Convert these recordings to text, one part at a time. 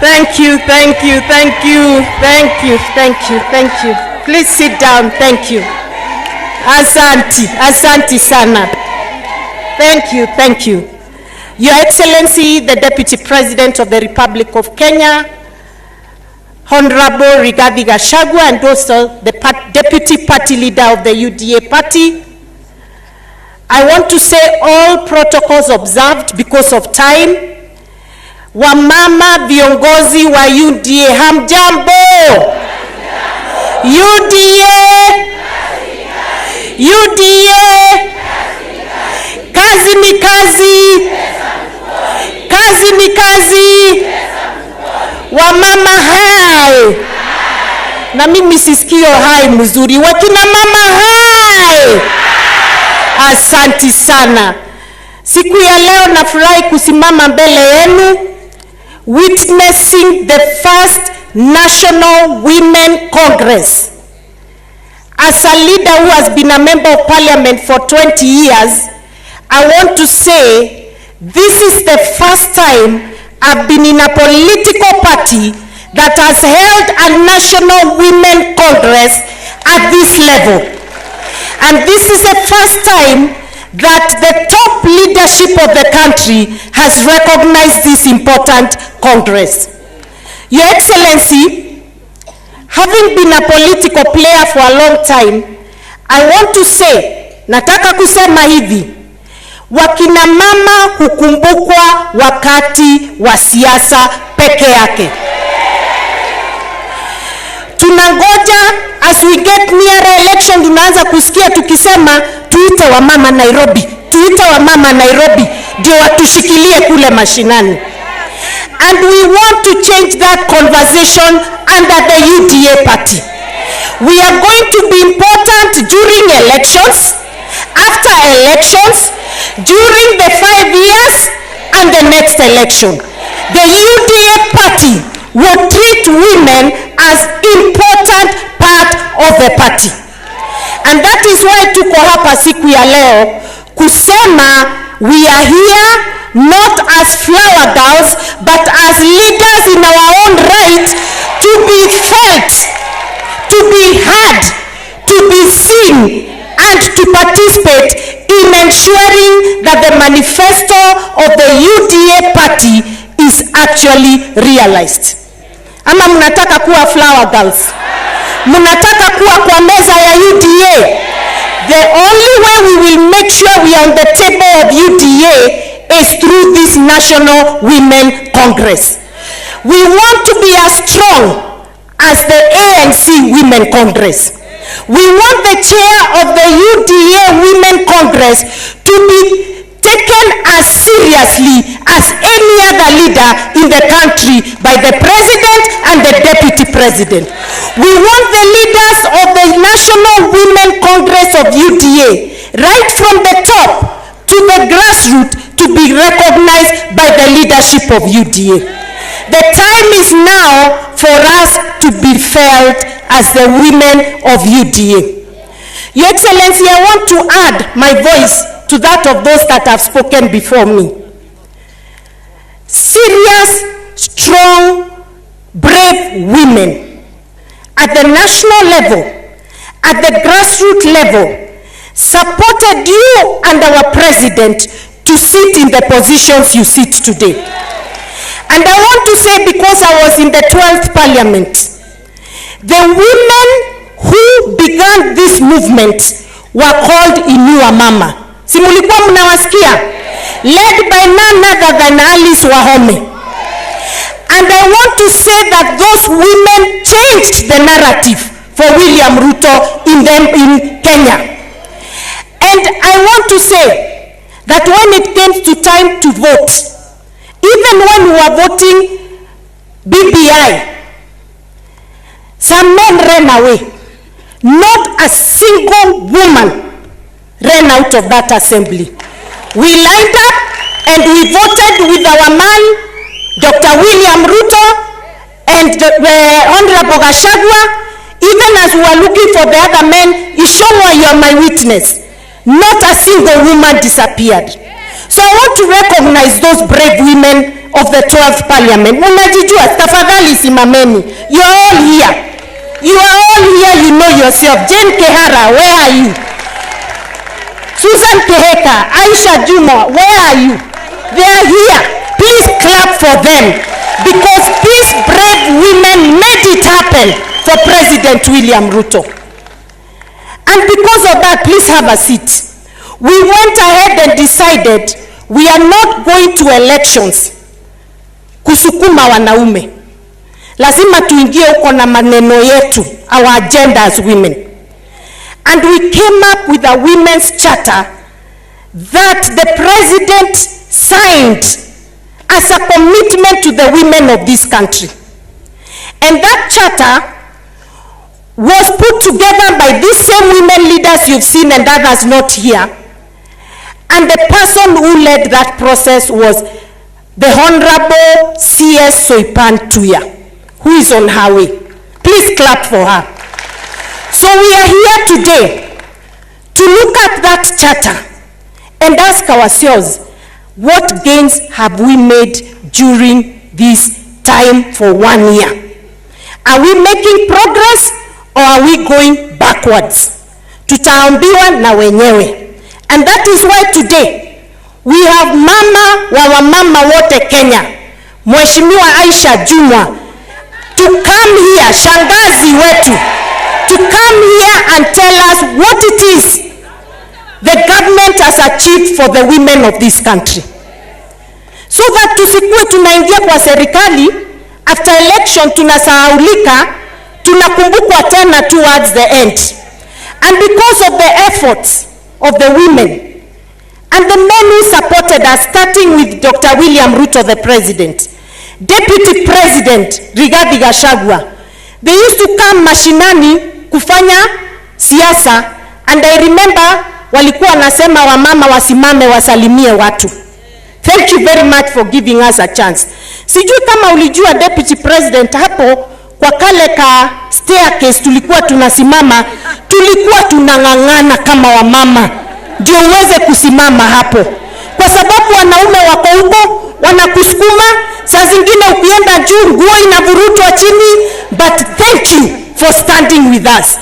Thank you, thank you, thank you, thank you, thank you, thank you. Please sit down, thank you. Asante sana. Thank you, thank you. Your Excellency, the Deputy President of the Republic of Kenya, Honorable Rigathi Gachagua, and also the Deputy Party Leader of the UDA Party. I want to say all protocols observed because of time. Wamama viongozi wa UDA, hamjambo? UDA, kazi ni kazi, kazi ni kazi. Wamama hai, na mimi sisikio hai mzuri. Wakina mama hai, asanti sana. Siku ya leo nafurahi kusimama mbele yenu, witnessing the first National Women Congress. As a leader who has been a member of parliament for 20 years, I want to say this is the first time I've been in a political party that has held a National Women Congress at this level. And this is the first time that the top leadership of the country has recognized this important Congress. Your Excellency, having been a political player for a long time, I want to say, nataka kusema hivi, wakina mama hukumbukwa wakati wa siasa peke yake. Tunangoja as we get near election, tunaanza kusikia tukisema tuite wa mama Nairobi, tuite wa mama Nairobi ndio watushikilie kule mashinani. And we want to change that conversation under the UDA party. We are going to be important during elections, after elections, during the 5 years and the next election. The UDA party will treat women as important part of the party. And that is why tuko hapa siku ya leo kusema we are here not as flower girls but as leaders in our own right, to be felt, to be heard, to be seen, and to participate in ensuring that the manifesto of the UDA party is actually realized. Ama mnataka kuwa flower girls? Mnataka kuwa kwa meza ya UDA? The only way we will make sure we are on the table of UDA is through this National Women Congress. We want to be as strong as the ANC Women Congress. We want the chair of the UDA Women Congress to be taken as seriously as any other leader in the country by the president and the deputy president. We want the leaders of the National Women Congress of UDA, right from the top to the grassroots, to be recognized by the leadership of UDA. The time is now for us to be felt as the women of UDA. Your Excellency, I want to add my voice to that of those that have spoken before me. Serious, strong, brave women at the national level, at the grassroots level, supported you and our president to sit in the positions you sit today. And I want to say, because I was in the 12th parliament, the women who began this movement were called Wamama. Si mulikuwa mnawasikia? Led by none other than Alice Wahome. And I want to say that those women changed the narrative for William Ruto in Kenya. And I want to say that when it came to time to vote, even when we were voting BBI, some men ran away. Not a single woman ran out of that assembly. We lined up and we voted with our man, Dr. William Ruto, and the Honorable Gachagua. Even as we were looking for the other men, Ishongwa, you are my witness. Not a single woman disappeared. So I want to recognize those brave women of the 12th parliament. Mnajijua, tafadhali simameni. You are all here. You are all here, you know yourself. Jane Kehara, where are you? Susan Keheka, Aisha Juma, where are you? They are here. Please clap for them, because these brave women made it happen for President William Ruto. And because of that, please have a seat. We went ahead and decided we are not going to elections kusukuma wanaume. Lazima tuingie huko na maneno yetu, our agenda as women. And we came up with a women's charter that the president signed as a commitment to the women of this country. And that charter was put together by these same women leaders you've seen and others not here. And the person who led that process was the Honorable C.S. Soipan Tuya, who is on her way. Please clap for her. So we are here today to look at that charter and ask ourselves, what gains have we made during this time for 1 year? Are we making progress or are we going backwards? Tutaambiwa na wenyewe. And that is why today we have mama wa wamama wote Kenya, Mheshimiwa Aisha Juma, to come here, shangazi wetu, to come here and tell us what it is the government has achieved for the women of this country. So that tusikue tunaingia kwa serikali, after election tunasahaulika, tunakumbukwa tena towards the end. And because of the efforts of the women and the men who supported us, starting with Dr. William Ruto, the president, Deputy President Rigathi Gachagua, they used to come mashinani kufanya siasa, and I remember walikuwa wanasema wamama wasimame wasalimie watu. Thank you very much for giving us a chance. Sijui kama ulijua Deputy President, hapo kwa kale ka staircase tulikuwa tunasimama, tulikuwa tunang'ang'ana kama wamama ndio uweze kusimama hapo, kwa sababu wanaume wako huko wanakusukuma, saa zingine ukienda juu nguo inavurutwa chini. But thank you for standing with us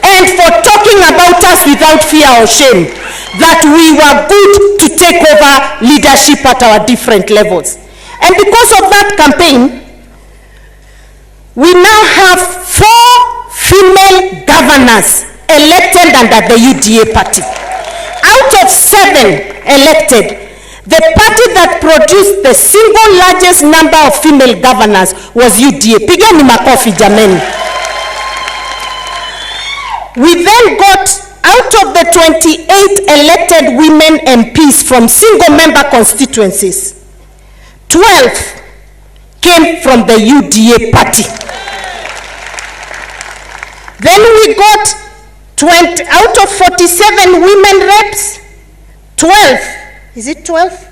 and for talking about us without fear or shame, that we were good to take over leadership at our different levels. And because of that campaign, we now have 4 female governors elected under the UDA party. Out of 7 elected, the party that produced the single largest number of female governors was UDA. Pigeni makofi jameni. We then got, out of the 28 elected women MPs from single member constituencies, 12 came from the UDA party. Then we got 20 out of 47 women reps, 12, is it 12?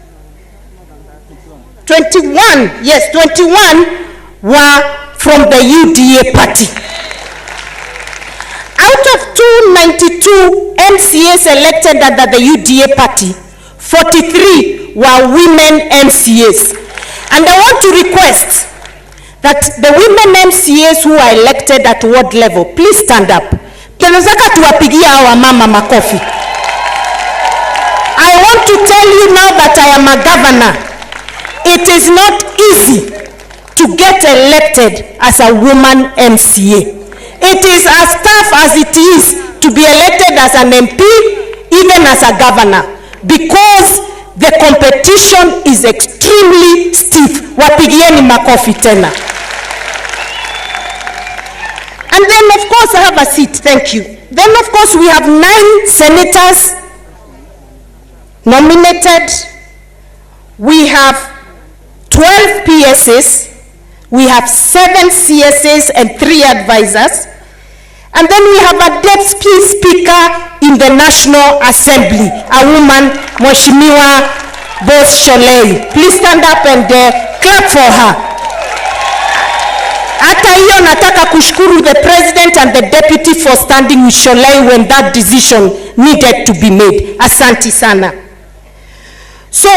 21, yes, 21 were from the UDA party. Out of 292 MCAs elected under the UDA party, 43 were women MCAs. And I want to request that the women MCAs who are elected at ward level, please stand up. Tunataka tuwapigia hawa mama makofi. I want to tell you now that I am a governor. It is not easy to get elected as a woman MCA. It is as tough as it is to be elected as an MP, even as a governor, because the competition is extremely stiff. Wapigieni makofi tena. And then of course I have a seat, thank you. Then of course we have 9 senators nominated. We have 12 PSs. We have 7 CSAs and 3 advisors. And then we have a deputy speaker in the National Assembly, a woman, Mheshimiwa Boss Sholei. Please stand up and clap for her. Hata hiyo nataka kushukuru the president and the deputy for standing with Sholei when that decision needed to be made. Asante sana. So,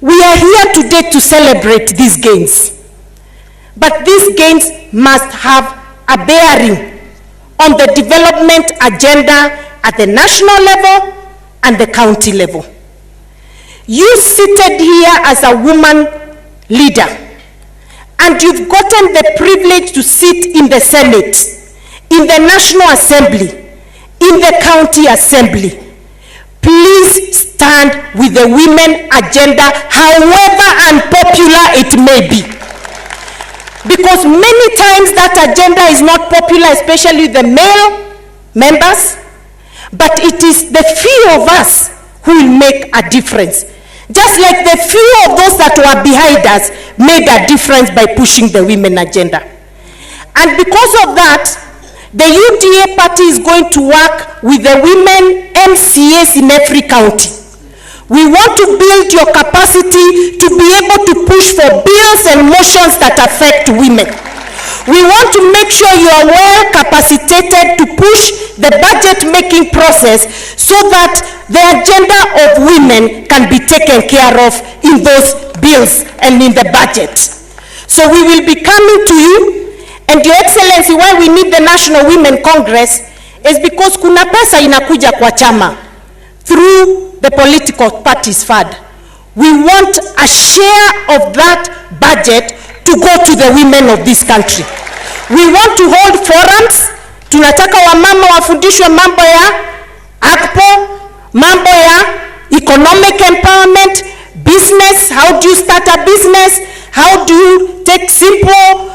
We are here today to celebrate these gains. But these gains must have a bearing on the development agenda at the national level and the county level. You seated here as a woman leader, and you've gotten the privilege to sit in the Senate, in the National Assembly, in the County Assembly. Please stand with the women agenda, however unpopular it may be. Because many times that agenda is not popular, especially the male members, but it is the few of us who will make a difference. Just like the few of those that were behind us made a difference by pushing the women agenda. And because of that, the UDA party is going to work with the women MCAs in every county. We want to build your capacity to be able to push for bills and motions that affect women. We want to make sure you are well capacitated to push the budget-making process so that the agenda of women can be taken care of in those bills and in the budget. So we will be coming to you, and Your Excellency, why we need the National Women Congress is because kuna pesa inakuja kwa chama through the political parties fund. We want a share of that budget to go to the women of this country. We want to hold forums. Tunataka wamama wafundishwe mambo ya ACPO, mambo ya economic empowerment, business, how do you start a business, how do you take simple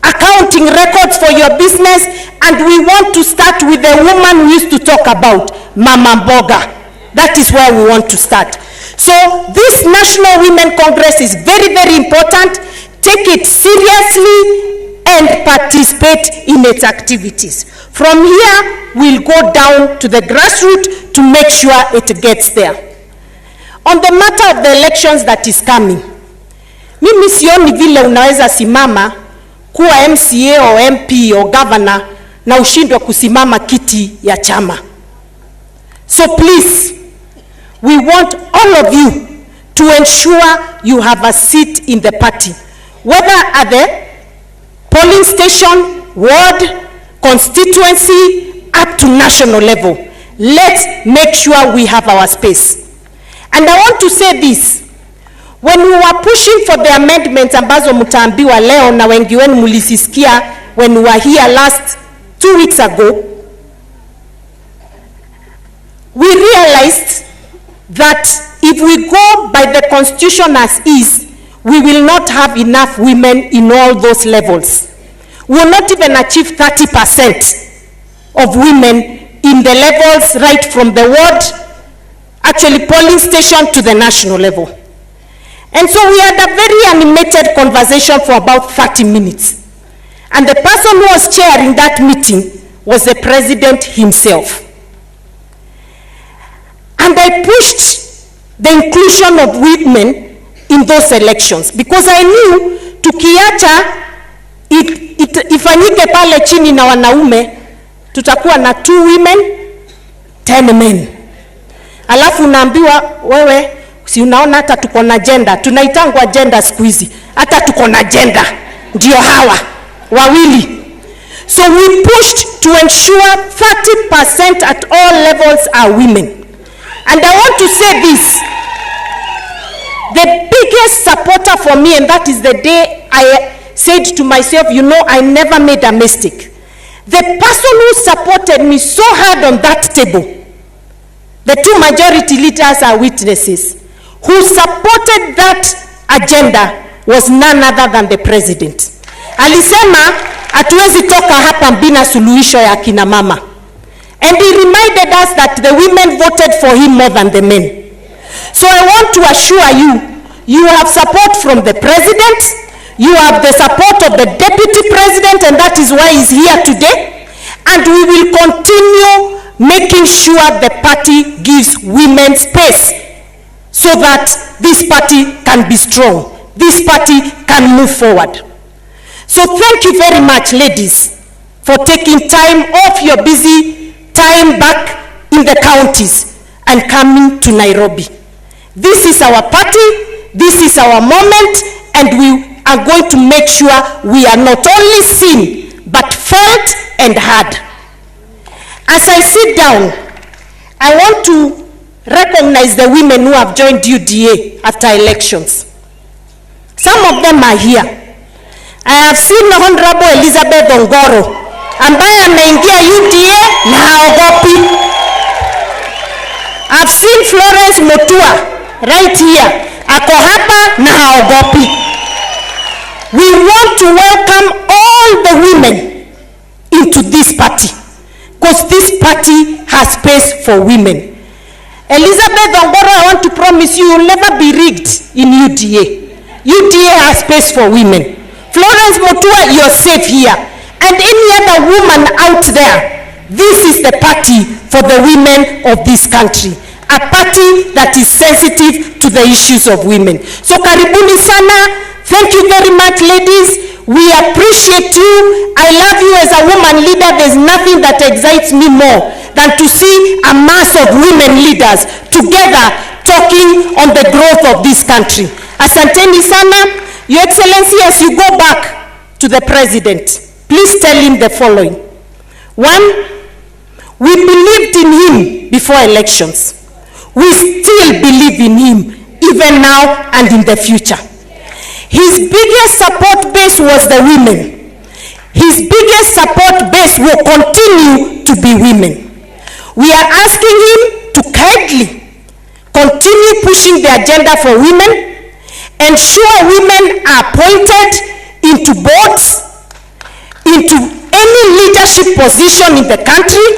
accounting records for your business, and we want to start with the woman we used to talk about, Mama Mboga. That is where we want to start. So this National Women Congress is very, very important. Take it seriously and participate in its activities. From here, we'll go down to the grassroots to make sure it gets there. On the matter of the elections that is coming, mimi sioni vile unaweza simama kuwa MCA or MP or governor na ushindwe kusimama kiti ya chama. So please, we want all of you to ensure you have a seat in the party, whether at the polling station, ward, constituency, up to national level. Let's make sure we have our space. And I want to say this. When we were pushing for the amendments ambazo mutaambiwa leo na wengi wenu mulisisikia when we were here last 2 weeks ago, we realized that if we go by the constitution as is, we will not have enough women in all those levels. We will not even achieve 30% of women in the levels right from the ward, actually polling station, to the national level. And so we had a very animated conversation for about 30 minutes. And the person who was chairing that meeting was the president himself. And I pushed the inclusion of women in those elections because I knew tukiacha ifanyike pale chini na wanaume, tutakuwa na 2 women, 10 men. Alafu naambiwa wewe, si unaona hata tuko na gender, tunaitangwa gender siku hizi, hata tuko na gender, ndio hawa wawili. So we pushed to ensure 30% at all levels are women. And I want to say this, the biggest supporter for me, and that is the day I said to myself, you know, I never made a mistake. The person who supported me so hard on that table, the 2 majority leaders are witnesses, who supported that agenda was none other than the president. Alisema, hatuwezi toka hapa bila suluhisho ya kina mama. And he reminded us that the women voted for him more than the men. So I want to assure you, you have support from the president, you have the support of the deputy president, and that is why he's here today. And we will continue making sure the party gives women space so that this party can be strong, this party can move forward. So thank you very much, ladies, for taking time off your busy time back in the counties and coming to Nairobi. This is our party. this is our moment, and we are going to make sure we are not only seen, but felt and heard. As I sit down, I want to recognize the women who have joined UDA after elections. Some of them are here. I have seen Honorable Elizabeth Ongoro, ambaye ameingia UDA na haogopi. I've seen Florence Mutua right here, ako hapa na haogopi. We want to welcome all the women into this party, because this party has space for women. Elizabeth Ongoro, I want to promise you, will never be rigged in UDA. UDA has space for women. Florence Mutua, you're safe here. And any other woman out there, this is the party for the women of this country. A party that is sensitive to the issues of women. So karibuni sana. Thank you very much, ladies. We appreciate you. I love you as a woman leader. There's nothing that excites me more than to see a mass of women leaders together talking on the growth of this country. Asanteni sana. Your Excellency, as you go back to the President, please tell him the following. One, we believed in him before elections. We still believe in him, even now and in the future. His biggest support base was the women. His biggest support base will continue to be women. We are asking him to kindly continue pushing the agenda for women, ensure women are appointed into boards, into any leadership position in the country.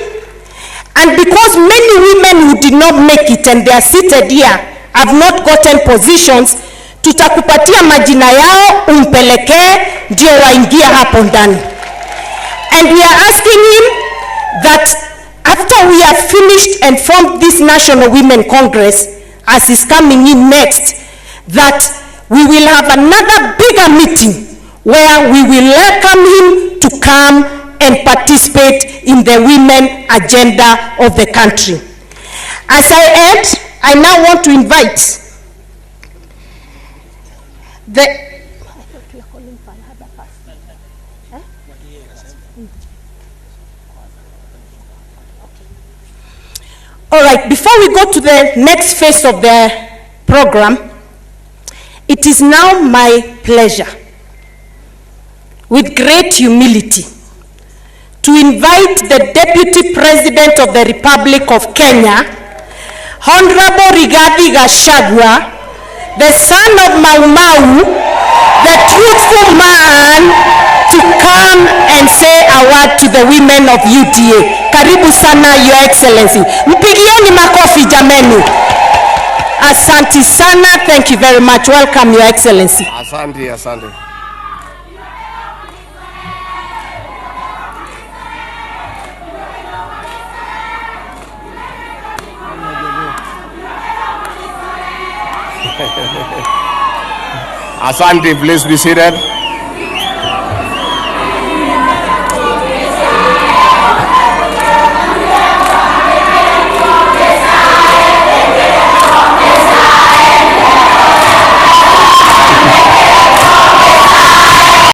And because many women who did not make it and they are seated here have not gotten positions, tutakupatia majina yao umpelekee ndio waingia hapo ndani. And we are asking him that after we have finished and formed this National Women Congress, as is coming in next, that we will have another bigger meeting where we will welcome him to come and participate in the women agenda of the country. As I end, I now want to invite All right, before we go to the next phase of the program, it is now my pleasure, with great humility, to invite the Deputy President of the Republic of Kenya, Honorable Rigathi Gachagua, the son of Mau Mau, the truthful man, to come and say a word to the women of UDA. Karibu sana, Your Excellency. Mpigieni makofi jameni. Asante sana. Thank you very much. Welcome, Your Excellency. Asante, asante. Asante, please be seated.